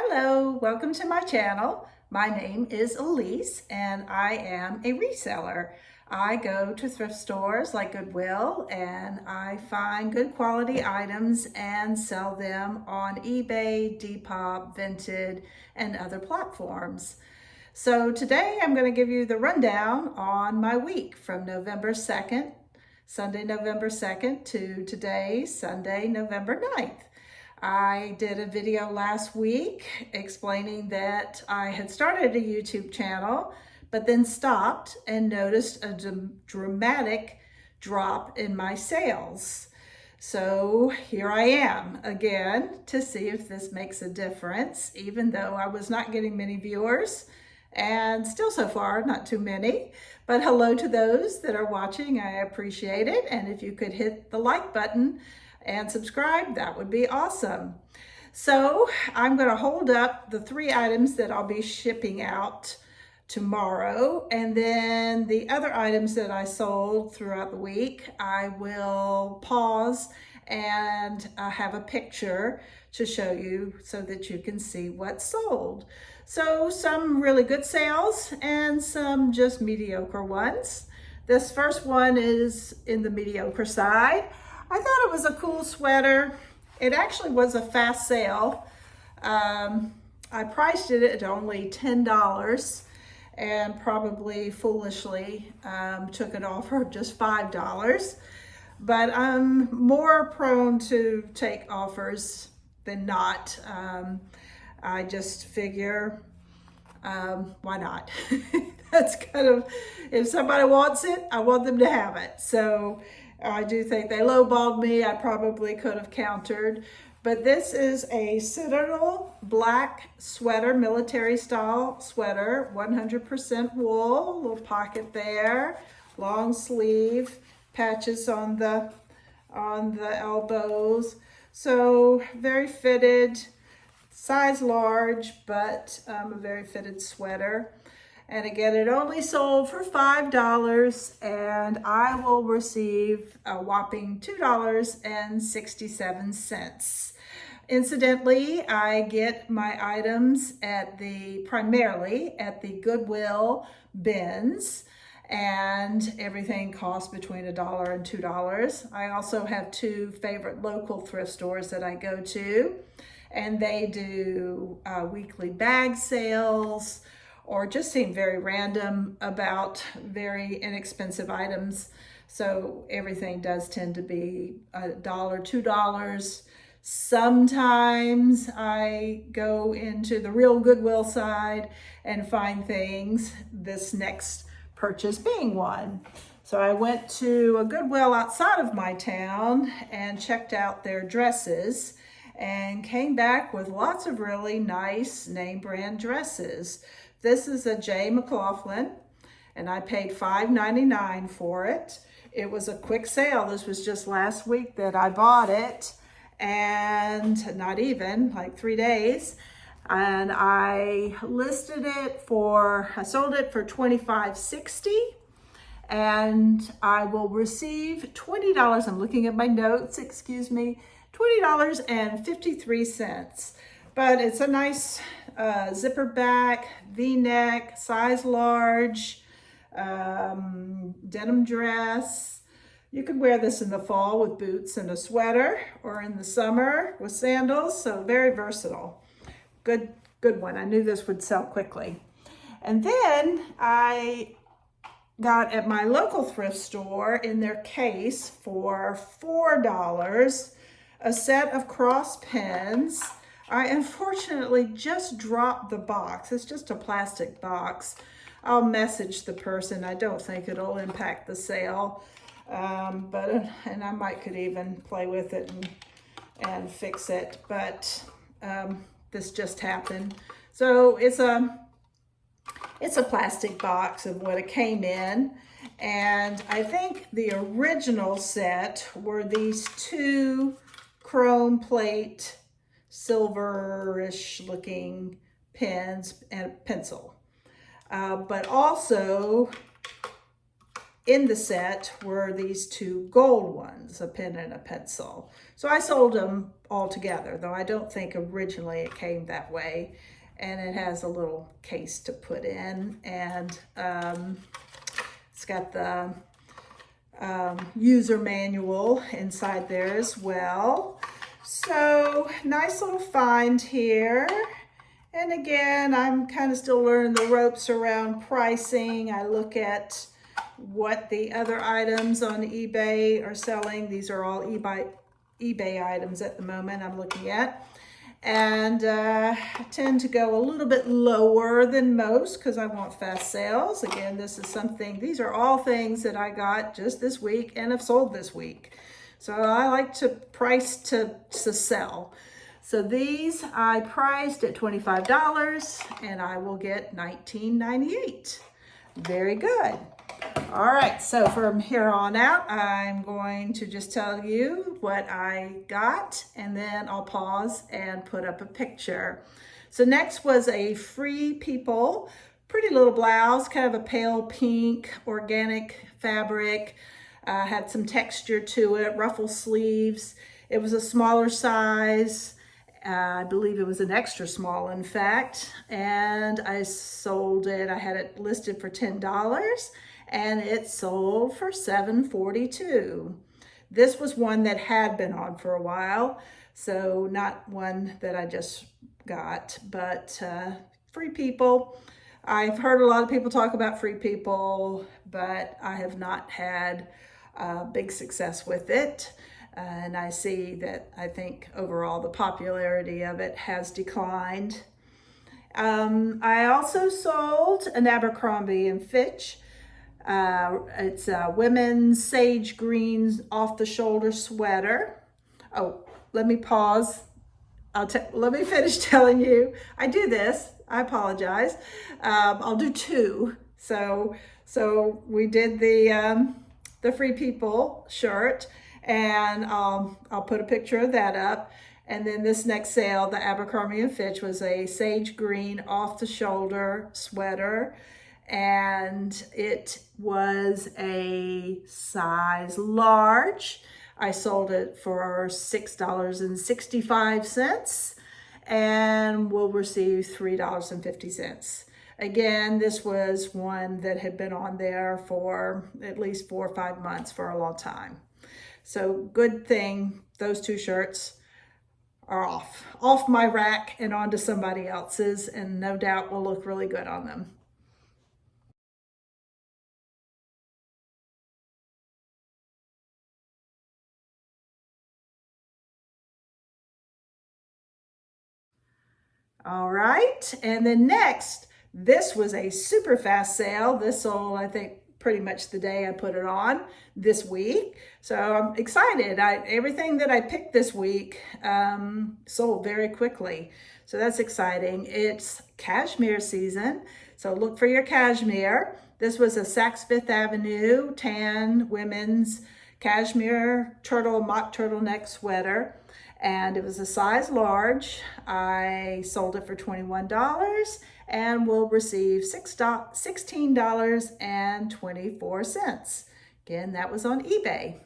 Hello, welcome to my channel. My name is Elise and I am a reseller. I go to thrift stores like Goodwill and I find good quality items and sell them on eBay, Depop, Vinted, and other platforms. So today I'm going to give you the rundown on my week from November 2nd, Sunday, November 2nd to today, Sunday, November 9th. I did a video last week explaining that I had started a YouTube channel, but then stopped and noticed a dramatic drop in my sales. So here I am again to see if this makes a difference, even though I was not getting many viewers and still so far not too many. But hello to those that are watching. I appreciate it. And if you could hit the like button and subscribe, that would be awesome. So I'm going to hold up the 3 items that I'll be shipping out tomorrow, and then the other items that I sold throughout the week, I will pause and have a picture to show you so that you can see what's sold. So some really good sales and some just mediocre ones. This first one is in the mediocre side. I thought it was a cool sweater. It actually was a fast sale. I priced it at only $10 and probably foolishly took it off for just $5. But I'm more prone to take offers than not. I just figure, why not? That's kind of, if somebody wants it, I want them to have it. So I do think they lowballed me. I probably could have countered. But this is a Citadel black sweater, military style sweater, 100% wool, little pocket there, long sleeve, patches on the elbows. So very fitted, size large, but a very fitted sweater. And again, it only sold for $5 and I will receive a whopping $2.67. Incidentally, I get my items primarily at the Goodwill bins, and everything costs between $1 and $2. I also have 2 favorite local thrift stores that I go to, and they do weekly bag sales, or just seem very random about very inexpensive items. So everything does tend to be $1, $2. Sometimes I go into the real Goodwill side and find things, this next purchase being one. So I went to a Goodwill outside of my town and checked out their dresses and came back with lots of really nice name brand dresses. This is a J. McLaughlin, and I paid $5.99 for it. It was a quick sale. This was just last week that I bought it, and not even, like 3 days. And I sold it for $25.60, and I will receive $20. I'm looking at my notes, excuse me, $20.53. But it's a nice zipper back, V-neck, size large, denim dress. You could wear this in the fall with boots and a sweater, or in the summer with sandals, so very versatile. Good one. I knew this would sell quickly. And then I got at my local thrift store in their case for $4 a set of cross pins. I unfortunately just dropped the box. It's just a plastic box. I'll message the person. I don't think it'll impact the sale, and I could even play with it and fix it. But this just happened. So it's a plastic box of what it came in, and I think the original set were these 2 chrome plate, silverish looking pens and a pencil. But also in the set were these two gold ones, a pen and a pencil. So I sold them all together, though I don't think originally it came that way. And it has a little case to put in, and it's got the user manual inside there as well. So nice little find here. And again, I'm kind of still learning the ropes around pricing. I look at what the other items on eBay are selling. These are all eBay items at the moment I'm looking at. And I tend to go a little bit lower than most because I want fast sales. Again, these are all things that I got just this week and have sold this week. So I like to price to sell. So these I priced at $25 and I will get $19.98. Very good. All right, so from here on out, I'm going to just tell you what I got, and then I'll pause and put up a picture. So next was a Free People, pretty little blouse, kind of a pale pink, organic fabric, had some texture to it, ruffle sleeves. It was a smaller size. I believe it was an extra small, in fact, and I sold it. I had it listed for $10, and it sold for $7.42. This was one that had been on for a while, so not one that I just got, but Free People. I've heard a lot of people talk about Free People, but I have not had big success with it. And I see that I think overall the popularity of it has declined. I also sold an Abercrombie and Fitch. It's a women's sage green off the shoulder sweater. Oh, let me pause. Let me finish telling you. I do this. I apologize. I'll do two. So we did the Free People shirt. And I'll put a picture of that up. And then this next sale, the Abercrombie and Fitch, was a sage green off the shoulder sweater. And it was a size large. I sold it for $6.65 and will receive $3.50. Again, this was one that had been on there for at least 4 or 5 months, for a long time. So good thing those two shirts are off my rack and onto somebody else's, and no doubt will look really good on them. All right, and then next, this was a super fast sale. This sold, I think, pretty much the day I put it on this week. So I'm excited. Everything that I picked this week sold very quickly. So that's exciting. It's cashmere season. So look for your cashmere. This was a Saks Fifth Avenue tan women's cashmere mock turtleneck sweater. And it was a size large. I sold it for $21 and will receive $16.24. Again, that was on eBay.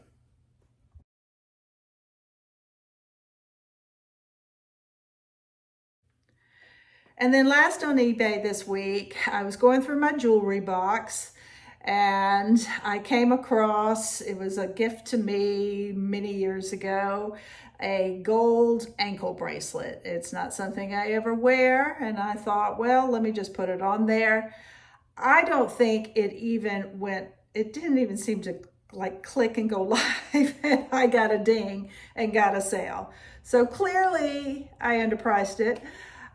And then last on eBay this week, I was going through my jewelry box and I came across, it was a gift to me many years ago, a gold ankle bracelet. It's not something I ever wear, and I thought, well, let me just put it on there. I don't think it didn't even seem to like click and go live, and I got a ding and got a sale. So clearly I underpriced it.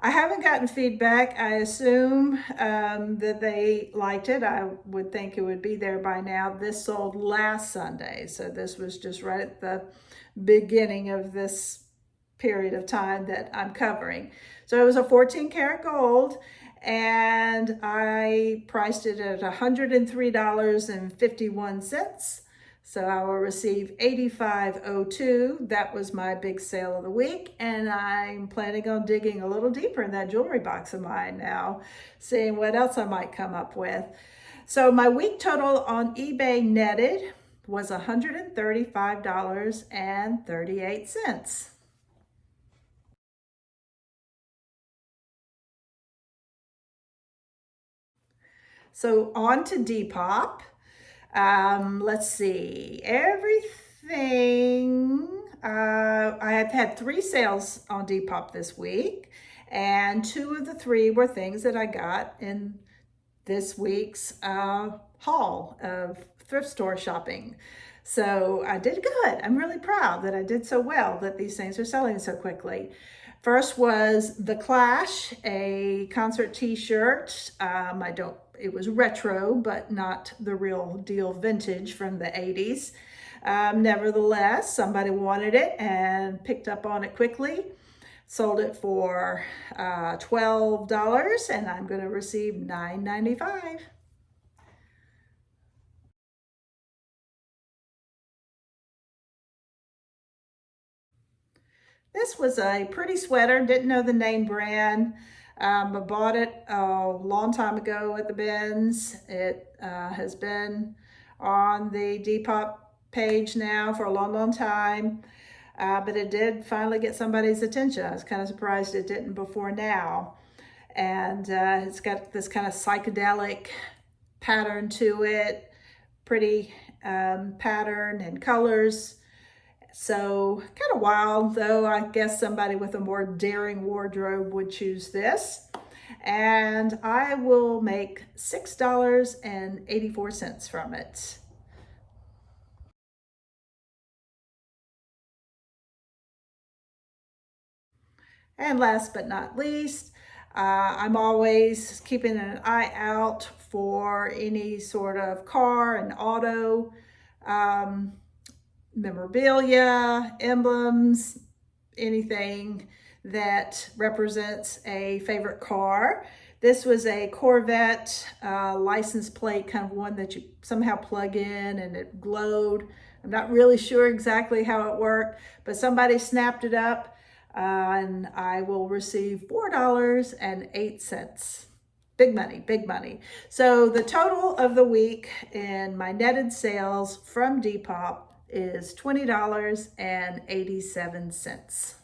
I haven't gotten feedback. I assume that they liked it. I would think it would be there by now. This sold last Sunday, so this was just right at the beginning of this period of time that I'm covering. So it was a 14 karat gold, and I priced it at $103.51. So I will receive $85.02. That was my big sale of the week, and I'm planning on digging a little deeper in that jewelry box of mine now, seeing what else I might come up with. So my week total on eBay netted was $135.38. So on to Depop. Let's see, everything. I have had 3 sales on Depop this week, and 2 of the 3 were things that I got in this week's haul of thrift store shopping. So I did good. I'm really proud that I did so well, that these things are selling so quickly. First was The Clash, a concert t-shirt. It was retro, but not the real deal vintage from the 80s. Nevertheless, somebody wanted it and picked up on it quickly. Sold it for $12, and I'm going to receive $9.95. This was a pretty sweater. Didn't know the name brand. I bought it a long time ago at the bins. It has been on the Depop page now for a long, long time. But it did finally get somebody's attention. I was kind of surprised it didn't before now. And it's got this kind of psychedelic pattern to it, pretty pattern and colors. So kind of wild, though. I guess somebody with a more daring wardrobe would choose this. And I will make $6.84 from it. And last but not least, I'm always keeping an eye out for any sort of car and auto um, memorabilia, emblems, anything that represents a favorite car. This was a Corvette license plate, kind of one that you somehow plug in and it glowed. I'm not really sure exactly how it worked, but somebody snapped it up and I will receive $4.08. Big money, big money. So the total of the week in my netted sales from Depop is $20.87.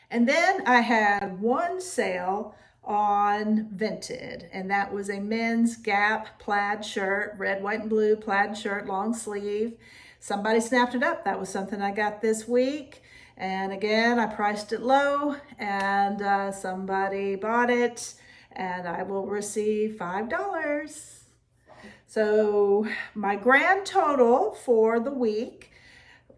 And then I had one sale on Vinted, and that was a men's Gap plaid shirt, red, white, and blue plaid shirt, long sleeve. Somebody snapped it up. That was something I got this week. And again, I priced it low, and somebody bought it, and I will receive $5. So my grand total for the week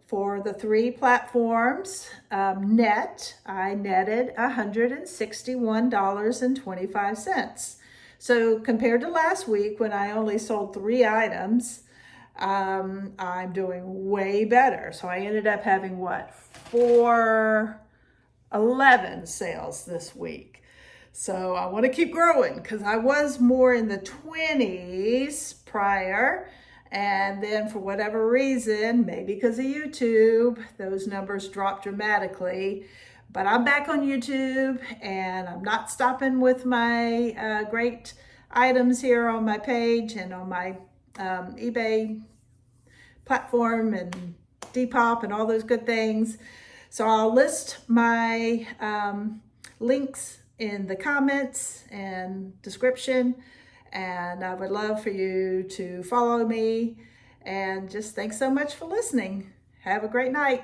for the 3 platforms I netted $161.25. So compared to last week when I only sold 3 items, I'm doing way better. So I ended up having 11 sales this week. So I want to keep growing because I was more in the 20s prior. And then for whatever reason, maybe because of YouTube, those numbers dropped dramatically. But I'm back on YouTube and I'm not stopping with my great items here on my page and on my eBay platform and Depop and all those good things. So I'll list my links in the comments and description. And I would love for you to follow me. And just thanks so much for listening. Have a great night.